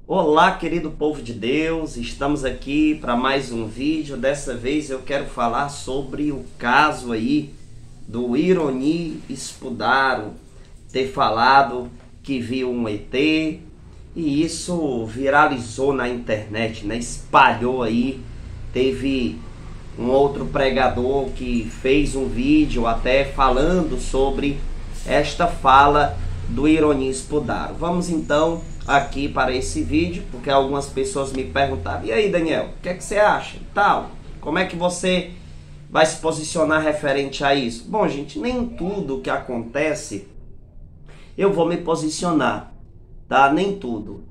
Olá, querido povo de Deus, estamos aqui para mais um vídeo. Dessa vez eu quero falar sobre o caso aí do Irony Spadaro ter falado que viu um ET, e isso viralizou na internet, né? Espalhou aí. Teve um outro pregador que fez um vídeo até falando sobre esta fala do Irony Spadaro. Vamos então aqui para esse vídeo, porque algumas pessoas me perguntaram: e aí, Daniel, o que é que você acha? Tal, como é que você vai se posicionar referente a isso? Bom, gente, nem tudo que acontece eu vou me posicionar, tá? Nem tudo.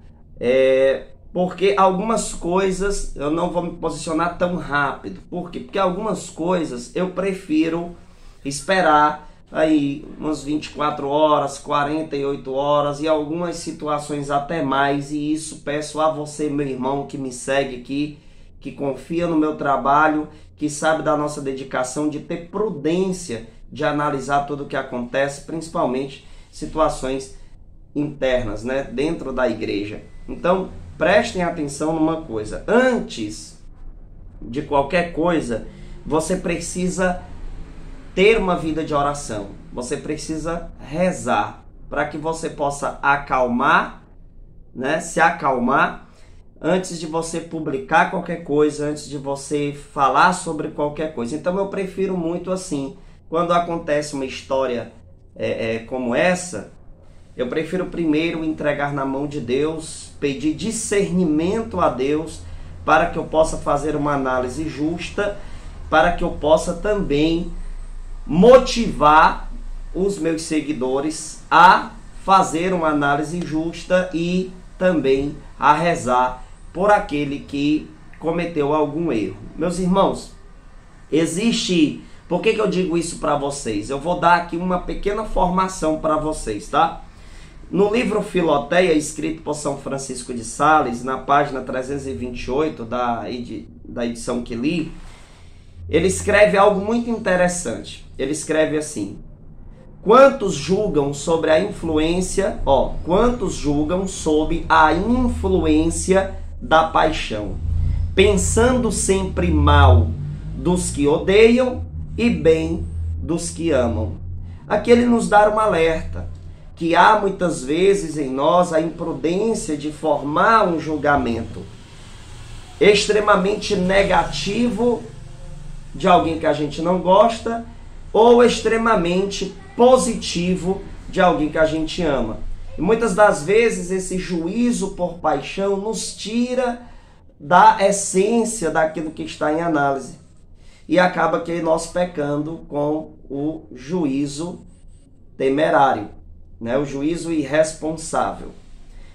Porque algumas coisas eu não vou me posicionar tão rápido. Por quê? Porque algumas coisas eu prefiro esperar aí umas 24 horas, 48 horas e algumas situações até mais. E isso peço a você, meu irmão, que me segue aqui, que confia no meu trabalho, que sabe da nossa dedicação, de ter prudência de analisar tudo o que acontece, principalmente situações internas, né, dentro da igreja. Então, prestem atenção numa coisa: antes de qualquer coisa, você precisa ter uma vida de oração. Você precisa rezar para que você possa acalmar, né, se acalmar antes de você publicar qualquer coisa, antes de você falar sobre qualquer coisa. Então eu prefiro muito assim, quando acontece uma história como essa, eu prefiro primeiro entregar na mão de Deus, pedir discernimento a Deus para que eu possa fazer uma análise justa, para que eu possa também motivar os meus seguidores a fazer uma análise justa e também a rezar por aquele que cometeu algum erro. Meus irmãos, existe... Por que eu digo isso para vocês? Eu vou dar aqui uma pequena formação para vocês, tá? No livro Filoteia, escrito por São Francisco de Sales, na página 328 da edição que li, ele escreve algo muito interessante. Ele escreve assim: quantos julgam sobre a influência, quantos julgam sob a influência da paixão, pensando sempre mal dos que odeiam e bem dos que amam. Aqui ele nos dá um alerta, que há muitas vezes em nós a imprudência de formar um julgamento extremamente negativo de alguém que a gente não gosta, ou extremamente positivo de alguém que a gente ama. E muitas das vezes esse juízo por paixão nos tira da essência daquilo que está em análise. E acaba que nós pecando com o juízo temerário, né? O juízo irresponsável.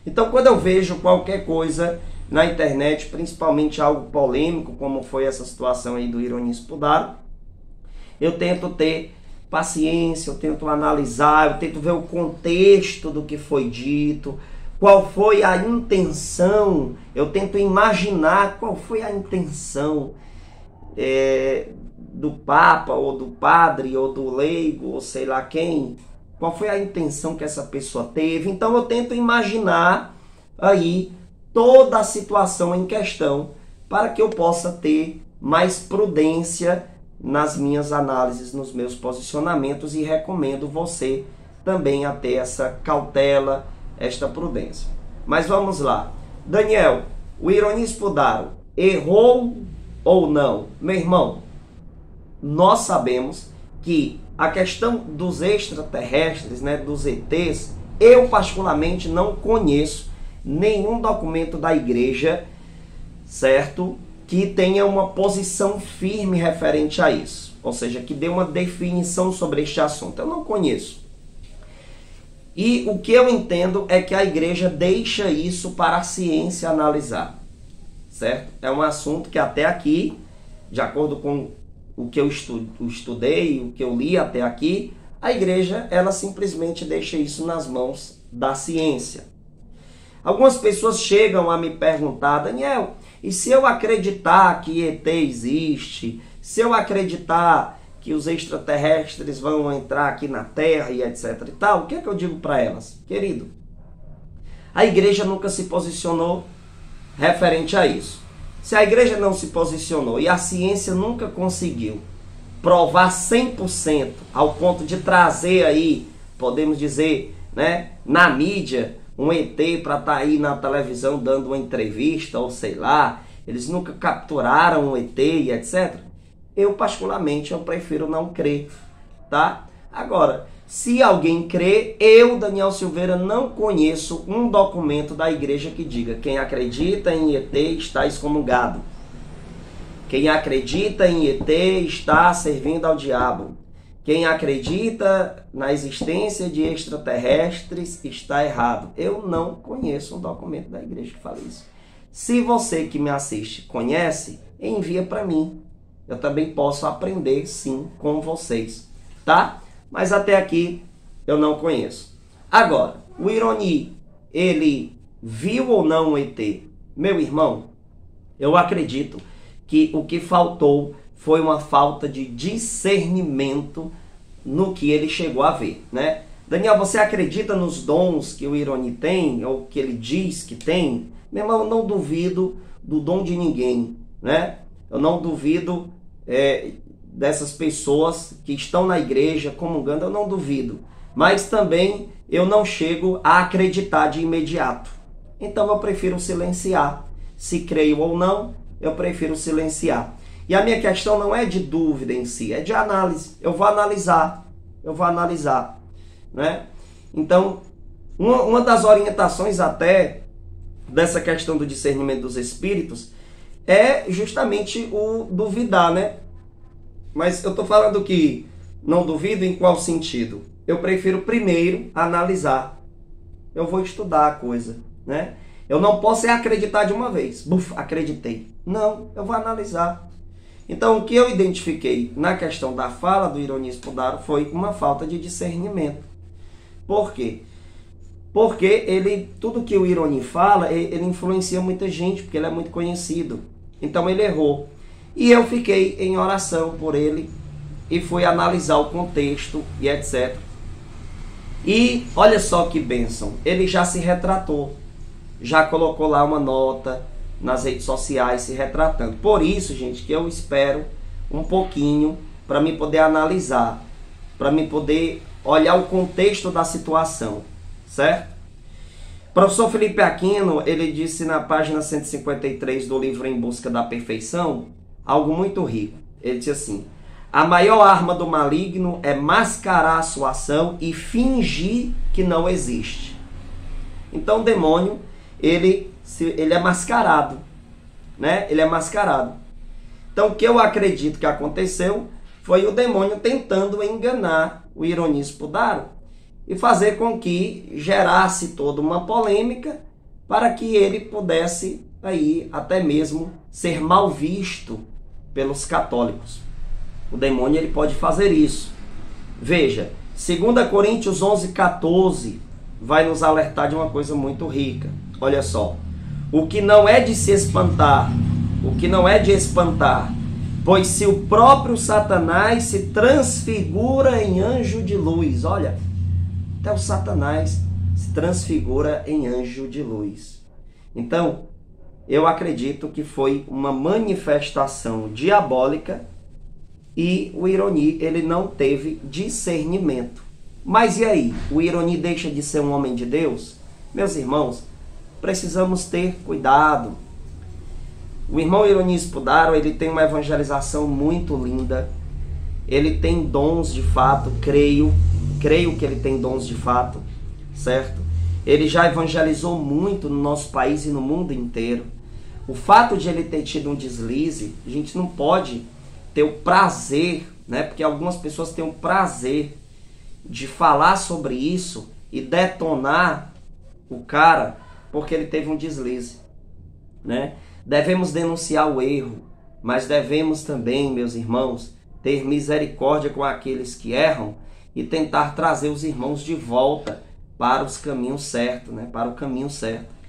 Então, quando eu vejo qualquer coisa na internet, principalmente algo polêmico, como foi essa situação aí do Irony Spadaro, eu tento ter paciência, eu tento analisar, eu tento ver o contexto do que foi dito, qual foi a intenção, eu tento imaginar qual foi a intenção do Papa, ou do padre, ou do leigo, ou sei lá quem, qual foi a intenção que essa pessoa teve. Então eu tento imaginar aí toda a situação em questão, para que eu possa ter mais prudência nas minhas análises, nos meus posicionamentos, e recomendo você também a ter essa cautela, esta prudência. Mas vamos lá. Daniel, o Irony Spadaro errou ou não? Meu irmão, nós sabemos que a questão dos extraterrestres, né, dos ETs, eu particularmente não conheço nenhum documento da igreja, certo, que tenha uma posição firme referente a isso, ou seja, que dê uma definição sobre este assunto. Eu não conheço. E o que eu entendo é que a igreja deixa isso para a ciência analisar, certo? É um assunto que até aqui, de acordo com o que eu estudei, o que eu li até aqui, a igreja, ela simplesmente deixa isso nas mãos da ciência. Algumas pessoas chegam a me perguntar: Daniel, e se eu acreditar que ET existe, se eu acreditar que os extraterrestres vão entrar aqui na Terra e etc e tal, o que é que eu digo para elas? Querido, A igreja nunca se posicionou referente a isso. Se a igreja não se posicionou e a ciência nunca conseguiu provar 100% ao ponto de trazer aí, podemos dizer, né, na mídia, um ET para estar aí na televisão dando uma entrevista, ou sei lá, eles nunca capturaram um ET e etc. Eu, particularmente, eu prefiro não crer, tá? Agora, se alguém crê, eu, Daniel Silveira, não conheço um documento da igreja que diga: quem acredita em ET está excomungado. Quem acredita em ET está servindo ao diabo. Quem acredita na existência de extraterrestres está errado. Eu não conheço um documento da igreja que fale isso. Se você que me assiste conhece, envia para mim. Eu também posso aprender, sim, com vocês, tá? Mas até aqui eu não conheço. Agora, o Ironi, ele viu ou não o ET? Meu irmão, eu acredito que o que faltou foi uma falta de discernimento no que ele chegou a ver, né? Daniel, você acredita nos dons que o Ironi tem, ou que ele diz que tem? Meu irmão, eu não duvido do dom de ninguém, né? Eu não duvido dessas pessoas que estão na igreja comungando, eu não duvido. Mas também eu não chego a acreditar de imediato. Então eu prefiro silenciar. Se creio ou não, eu prefiro silenciar. E a minha questão não é de dúvida em si, é de análise. Eu vou analisar, né? Então, uma das orientações até dessa questão do discernimento dos espíritos é justamente o duvidar, né? Mas eu tô falando que não duvido em qual sentido? Eu prefiro primeiro analisar. Eu vou estudar a coisa, né? Eu não posso acreditar de uma vez. Buf, acreditei. Não, eu vou analisar. Então, o que eu identifiquei na questão da fala do Ironi Spodaro foi uma falta de discernimento. Por quê? Porque tudo que o Ironi fala, ele influencia muita gente, porque ele é muito conhecido. Então, ele errou. E eu fiquei em oração por ele e fui analisar o contexto e etc. E olha só que bênção, ele já se retratou, já colocou lá uma nota nas redes sociais se retratando. Por isso, gente, que eu espero um pouquinho para me poder analisar, para me poder olhar o contexto da situação, certo? O professor Felipe Aquino, ele disse na página 153 do livro Em Busca da Perfeição, algo muito rico. Ele disse assim: a maior arma do maligno é mascarar a sua ação e fingir que não existe. Então o demônio, ele é mascarado, né? Ele é mascarado. Então o que eu acredito que aconteceu foi o demônio tentando enganar o Ironi Spodaro e fazer com que gerasse toda uma polêmica para que ele pudesse aí até mesmo ser mal visto pelos católicos. O demônio, ele pode fazer isso. Veja, 2 Coríntios 11:14 vai nos alertar de uma coisa muito rica. Olha só. O que não é de se espantar, pois se o próprio Satanás se transfigura em anjo de luz, olha, até o Satanás se transfigura em anjo de luz. Então, eu acredito que foi uma manifestação diabólica e o Ironi, ele não teve discernimento. Mas e aí? O Ironi deixa de ser um homem de Deus? Meus irmãos, precisamos ter cuidado. O irmão Ironi Spodaro, ele tem uma evangelização muito linda. Ele tem dons de fato, creio que ele tem dons de fato, certo? Ele já evangelizou muito no nosso país e no mundo inteiro. O fato de ele ter tido um deslize, a gente não pode ter o prazer, né? Porque algumas pessoas têm o prazer de falar sobre isso e detonar o cara porque ele teve um deslize, né? Devemos denunciar o erro, mas devemos também, meus irmãos, ter misericórdia com aqueles que erram e tentar trazer os irmãos de volta para os caminhos certos, né? Para o caminho certo.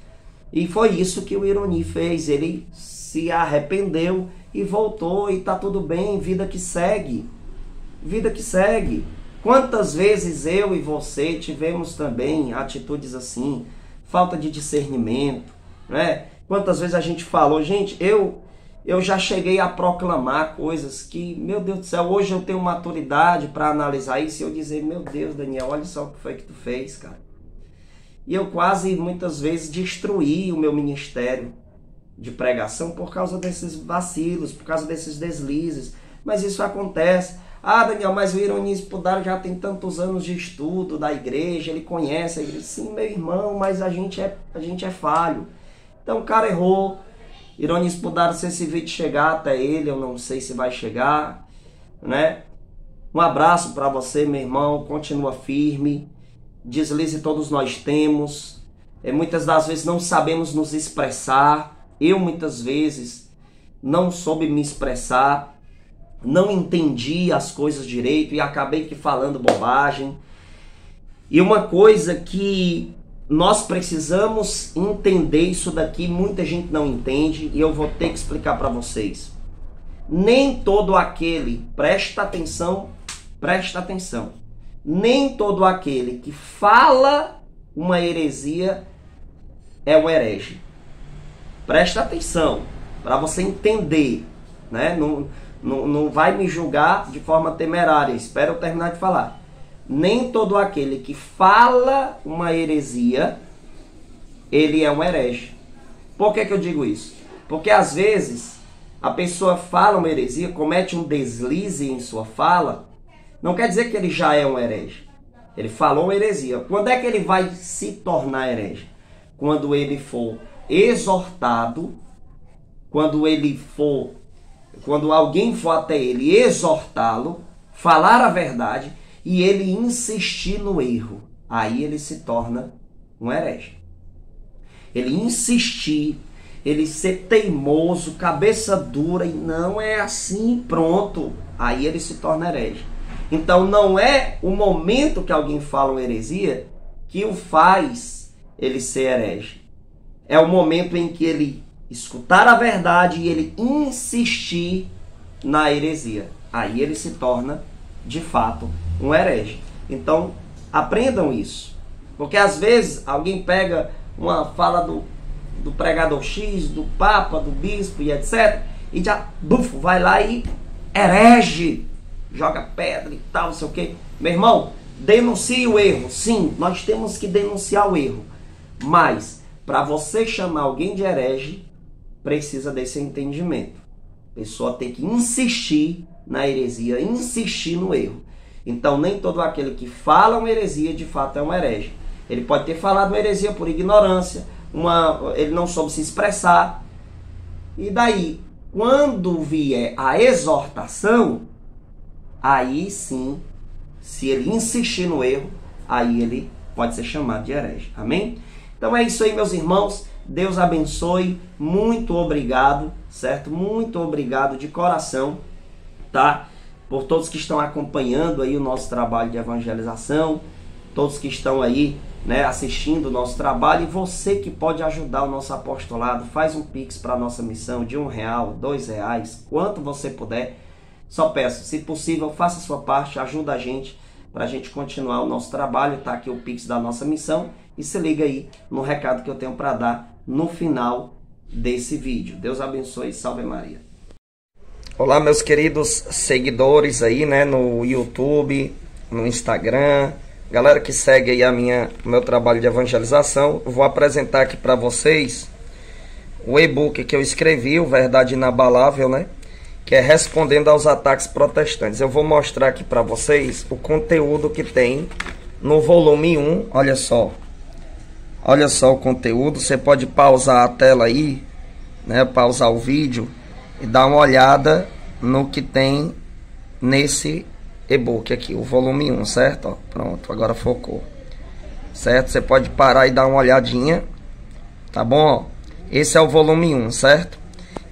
E foi isso que o Ironi fez. Ele se arrependeu e voltou, e tá tudo bem, vida que segue. Vida que segue. Quantas vezes eu e você tivemos também atitudes assim, falta de discernimento, né? Quantas vezes a gente falou, gente, eu já cheguei a proclamar coisas que, meu Deus do céu, hoje eu tenho maturidade para analisar isso e eu dizer, meu Deus, Daniel, olha só o que foi que tu fez, cara. E eu quase, muitas vezes, destruí o meu ministério de pregação por causa desses vacilos, por causa desses deslizes. Mas isso acontece. Ah, Daniel, mas o Ironia Spudaro já tem tantos anos de estudo da igreja, ele conhece a igreja. Sim, meu irmão, mas a gente é falho. Então o cara errou. Ironia Spudaro, se esse vídeo chegar até ele, eu não sei se vai chegar, né? Um abraço para você, meu irmão, continua firme. Deslize todos nós temos. Muitas das vezes não sabemos nos expressar. Eu muitas vezes não soube me expressar, não entendi as coisas direito e acabei que falando bobagem. E uma coisa que nós precisamos entender isso daqui, muita gente não entende e eu vou ter que explicar para vocês. Nem todo aquele, presta atenção, nem todo aquele que fala uma heresia é um herege. Presta atenção, para você entender, né? Não vai me julgar de forma temerária, espera eu terminar de falar. Nem todo aquele que fala uma heresia, ele é um herege. Por que eu digo isso? Porque às vezes a pessoa fala uma heresia, comete um deslize em sua fala, não quer dizer que ele já é um herege. Ele falou uma heresia. Quando é que ele vai se tornar herege? Quando ele for exortado, quando alguém for até ele exortá-lo, falar a verdade e ele insistir no erro, aí ele se torna um herege. Ele insistir, ele ser teimoso, cabeça dura e não é assim, pronto, aí ele se torna herege. Então não é o momento que alguém fala uma heresia que o faz ele ser herege. É o momento em que ele escutar a verdade e ele insistir na heresia. Aí ele se torna, de fato, um herege. Então, aprendam isso. Porque às vezes alguém pega uma fala do pregador X, do Papa, do Bispo e etc. E já, vai lá e herege. Joga pedra e tal, não sei o quê. Meu irmão, denuncie o erro. Sim, nós temos que denunciar o erro. Mas, para você chamar alguém de herege, precisa desse entendimento. A pessoa tem que insistir na heresia, insistir no erro. Então, nem todo aquele que fala uma heresia, de fato, é um herege. Ele pode ter falado uma heresia por ignorância, ele não soube se expressar. E daí, quando vier a exortação, aí sim, se ele insistir no erro, aí ele pode ser chamado de herege. Amém? Então é isso aí, meus irmãos. Deus abençoe. Muito obrigado, certo? Muito obrigado de coração, tá? Por todos que estão acompanhando aí o nosso trabalho de evangelização, todos que estão aí, né, assistindo o nosso trabalho, e você que pode ajudar o nosso apostolado, faz um pix para a nossa missão de R$1, R$2, quanto você puder. Só peço, se possível, faça a sua parte, ajuda a gente para a gente continuar o nosso trabalho. Tá aqui o pix da nossa missão e se liga aí no recado que eu tenho para dar no final desse vídeo. Deus abençoe e salve Maria. Olá, meus queridos seguidores aí, né, no YouTube, no Instagram, galera que segue aí o meu trabalho de evangelização. Eu vou apresentar aqui para vocês o e-book que eu escrevi, o Verdade Inabalável, né? Que é Respondendo aos Ataques Protestantes. Eu vou mostrar aqui para vocês o conteúdo que tem no volume 1. Olha só. Olha só o conteúdo. Você pode pausar a tela aí, né? Pausar o vídeo e dar uma olhada no que tem nesse e-book aqui, o volume 1, certo? Ó, pronto, agora focou. Certo? Você pode parar e dar uma olhadinha. Tá bom? Ó, esse é o volume 1, certo?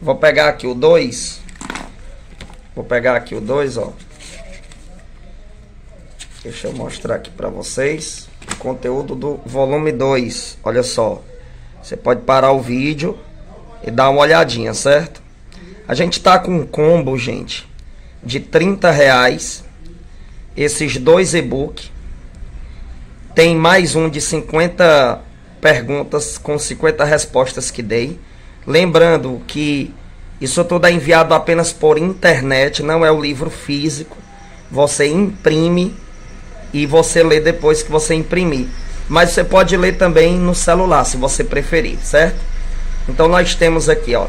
Vou pegar aqui o 2. Vou pegar aqui o 2, ó. Deixa eu mostrar aqui para vocês o conteúdo do volume 2. Olha só. Você pode parar o vídeo e dar uma olhadinha, certo? A gente tá com um combo, gente, de R$30. Esses dois e-book. Tem mais um de 50 perguntas com 50 respostas que dei. Lembrando que isso tudo é enviado apenas por internet, não é o livro físico. Você imprime e você lê depois que você imprimir. Mas você pode ler também no celular, se você preferir, certo? Então nós temos aqui, ó.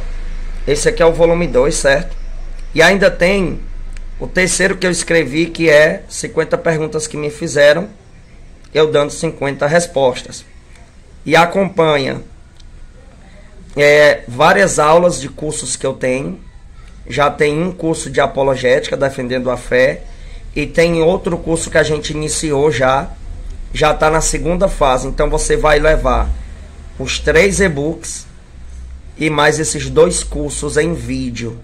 Esse aqui é o volume 2, certo? E ainda tem o terceiro que eu escrevi, que é 50 perguntas que me fizeram, eu dando 50 respostas. E acompanha várias aulas de cursos que eu tenho. Já tem um curso de apologética, defendendo a fé. E tem outro curso que a gente iniciou já está na segunda fase. Então você vai levar os 3 e-books e mais esses 2 cursos em vídeo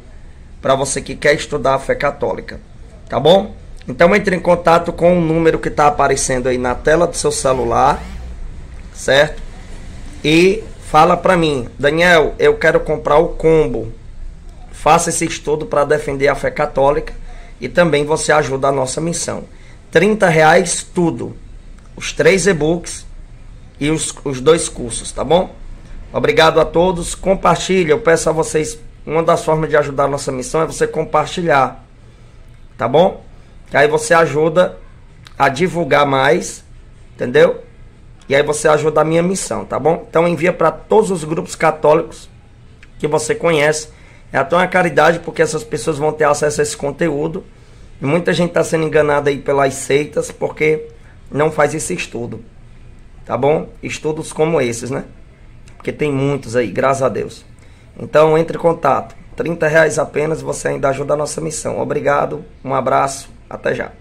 para você que quer estudar a fé católica, tá bom? Então entre em contato com o número que está aparecendo aí na tela do seu celular, certo? E fala para mim: Daniel, eu quero comprar o combo. Faça esse estudo para defender a fé católica e também você ajuda a nossa missão. R$30 tudo, os 3 e-books e os 2 cursos, tá bom? Obrigado a todos, compartilha. Eu peço a vocês, uma das formas de ajudar a nossa missão é você compartilhar, tá bom? Que aí você ajuda a divulgar mais, entendeu? E aí você ajuda a minha missão, tá bom? Então envia para todos os grupos católicos que você conhece. É até uma caridade, porque essas pessoas vão ter acesso a esse conteúdo. E muita gente está sendo enganada aí pelas seitas, porque não faz esse estudo, tá bom? Estudos como esses, né? Porque tem muitos aí, graças a Deus. Então entre em contato, R$30 apenas, você ainda ajuda a nossa missão. Obrigado, um abraço, até já.